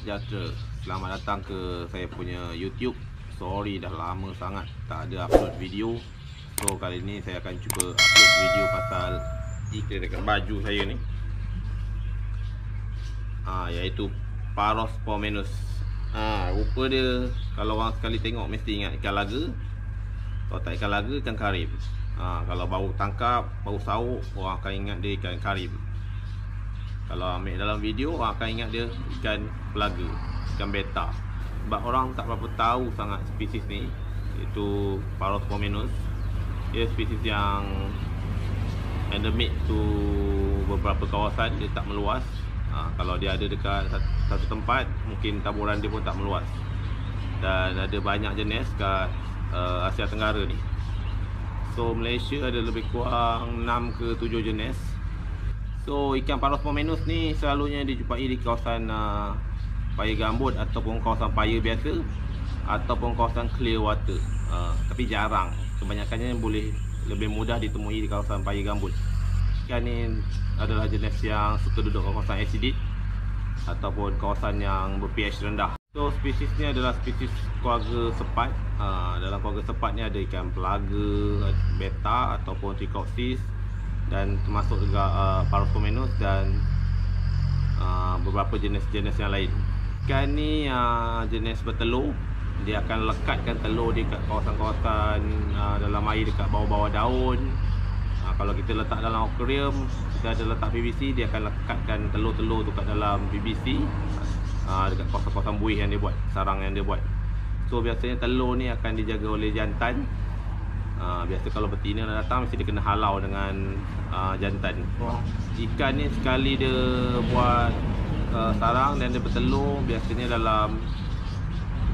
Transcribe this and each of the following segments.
sejahtera. Selamat datang ke saya punya YouTube. Sorry dah lama sangat tak ada upload video. So kali ni saya akan cuba upload video pasal iklan dekat baju saya ni. Iaitu Paros Pomenus. Rupa dia kalau orang sekali tengok mesti ingat ikan laga. Kalau tak ikan laga, ikan karim. Kalau baru tangkap, baru sauk, orang akan ingat dia ikan karim. Kalau ambil dalam video, orang akan ingat dia ikan pelaga, ikan beta. Sebab orang tak berapa tahu sangat spesies ni, iaitu Paros Pomenus. Dia spesies yang endemik tu beberapa kawasan, dia tak meluas. Kalau dia ada dekat satu tempat, mungkin taburan dia pun tak meluas. Dan ada banyak jenis kat Asia Tenggara ni. So Malaysia ada lebih kurang 6 ke 7 jenis. So ikan Paros Pomenus ni selalunya dijumpai di kawasan paya gambut ataupun kawasan paya biasa ataupun kawasan clear water. Tapi jarang. Kebanyakannya boleh lebih mudah ditemui di kawasan paya gambut. Ikan ni adalah jenis yang suka duduk di kawasan acidic ataupun kawasan yang ber-pH rendah. So spesies ni adalah spesies keluarga sepat. Dalam keluarga sepat ni ada ikan pelaga, beta ataupun trichopsis, dan termasuk juga Paros Pomenus dan beberapa jenis-jenis yang lain. Ikan ni jenis bertelur. Dia akan lekatkan telur dekat kawasan-kawasan dalam air dekat bawah-bawah daun. Kalau kita letak dalam akuarium, kita ada letak PVC, dia akan lekatkan telur-telur tu kat dalam PVC dekat kawasan-kawasan buih yang dia buat, sarang yang dia buat. So biasanya telur ni akan dijaga oleh jantan. Biasa kalau betina dah datang, mesti dia kena halau dengan jantan. Ikan ni sekali dia buat sarang dan dia bertelur, biasanya dalam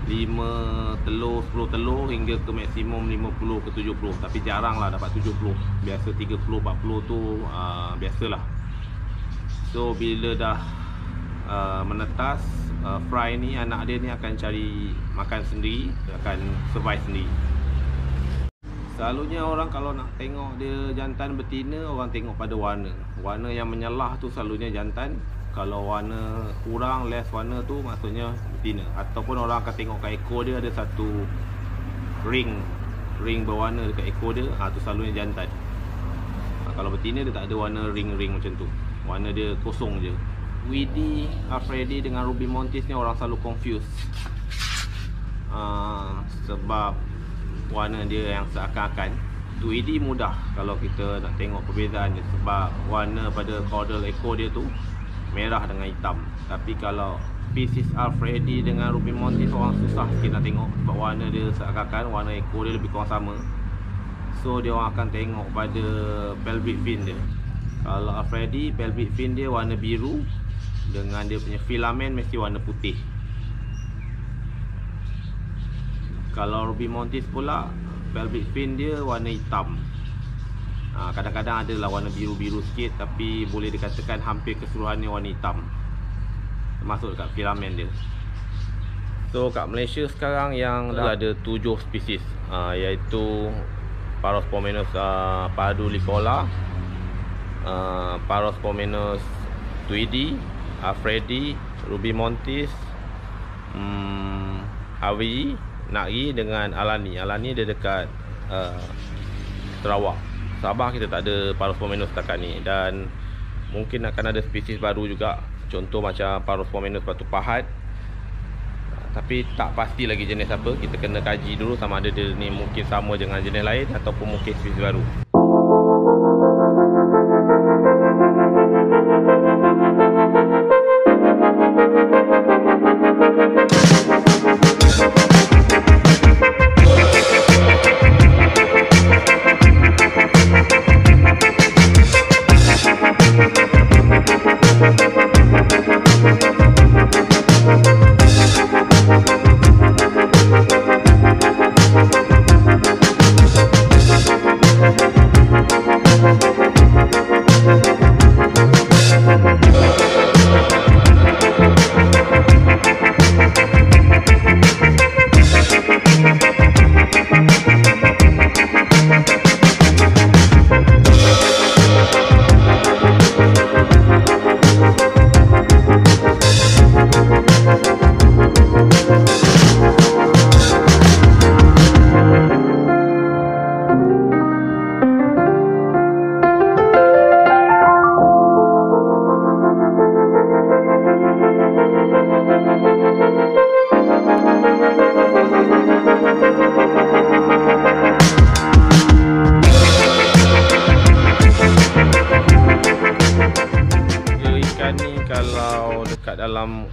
5 telur, 10 telur hingga ke maksimum 50 ke 70. Tapi jarang lah dapat 70. Biasa 30, 40 tu biasalah. So bila dah menetas, fry ni, anak dia ni akan cari makan sendiri, akan survive sendiri. Selalunya orang kalau nak tengok dia jantan betina, orang tengok pada warna. Warna yang menyelah tu selalunya jantan. Kalau warna kurang, less warna tu maksudnya betina. Ataupun orang akan tengok kat ekor dia ada satu ring berwarna dekat ekor dia, tu selalunya jantan. Kalau betina dia tak ada warna ring-ring macam tu. Warna dia kosong je. Tweedy, Freddy dengan Ruby Montis ni orang selalu confuse. Sebab warna dia yang seakan-akan. Tweedy mudah kalau kita nak tengok perbezaan dia, sebab warna pada caudal ekor dia tu merah dengan hitam. Tapi kalau spesies Freddy dengan Ruby Montis, orang susah sikit nak tengok sebab warna dia seakan-akan warna ekor dia lebih kurang sama. So dia orang akan tengok pada pelvic fin dia. Kalau Freddy, pelvic fin dia warna biru dengan dia punya filamen mesti warna putih. Kalau Ruby Montis pula, pelvic fin dia warna hitam. Kadang-kadang adalah warna biru-biru sikit, tapi boleh dikatakan hampir keseluruhannya warna hitam, termasuk dekat filamen dia. So kat Malaysia sekarang yang dah ada 7 spesies, iaitu Paros Pomenus pardulicola, Paros Pomenus tweedy, Freddy, Ruby Montis, Hawi, Nari dengan Alani. Alani dia dekat Sarawak. Sabah kita tak ada Paros Pomenus setakat ni. Dan mungkin akan ada spesies baru juga, contoh macam Paros Pomenus batu pahat. Tapi tak pasti lagi jenis apa. Kita kena kaji dulu sama ada dia ni mungkin sama dengan jenis lain ataupun mungkin spesies baru.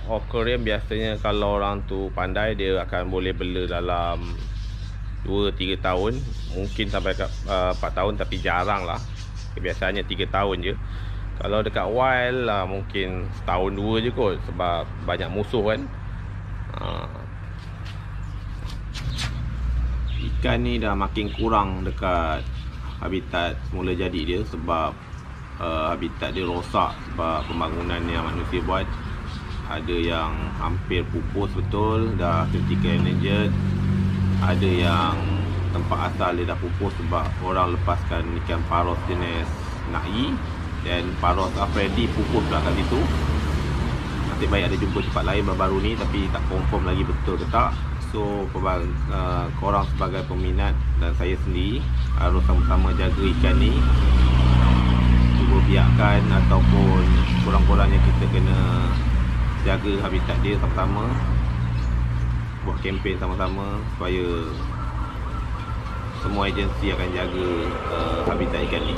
aquarium biasanya kalau orang tu pandai, dia akan boleh bela dalam 2-3 tahun, mungkin sampai 4 tahun, tapi jarang lah. Biasanya 3 tahun je. Kalau dekat wild lah mungkin setahun 2 je kot, sebab banyak musuh kan. Ikan ni dah makin kurang dekat habitat semula jadi dia, sebab habitat dia rosak sebab pembangunan yang manusia buat. Ada yang hampir pupus betul, dah critical endangered. Ada yang tempat asal dia dah pupus sebab orang lepaskan ikan paros jenis nai, dan paros Afridi pupus pula kat situ. Nasib baik ada jumpa tempat lain baru-baru ni, tapi tak confirm lagi betul ke tak. So korang sebagai peminat dan saya sendiri harus sama-sama jaga ikan ni. Cuba biarkan, ataupun kurang-kurangnya kita kena jaga habitat dia sama-sama. Buat kempen sama-sama supaya semua agensi akan jaga habitat ikan ni.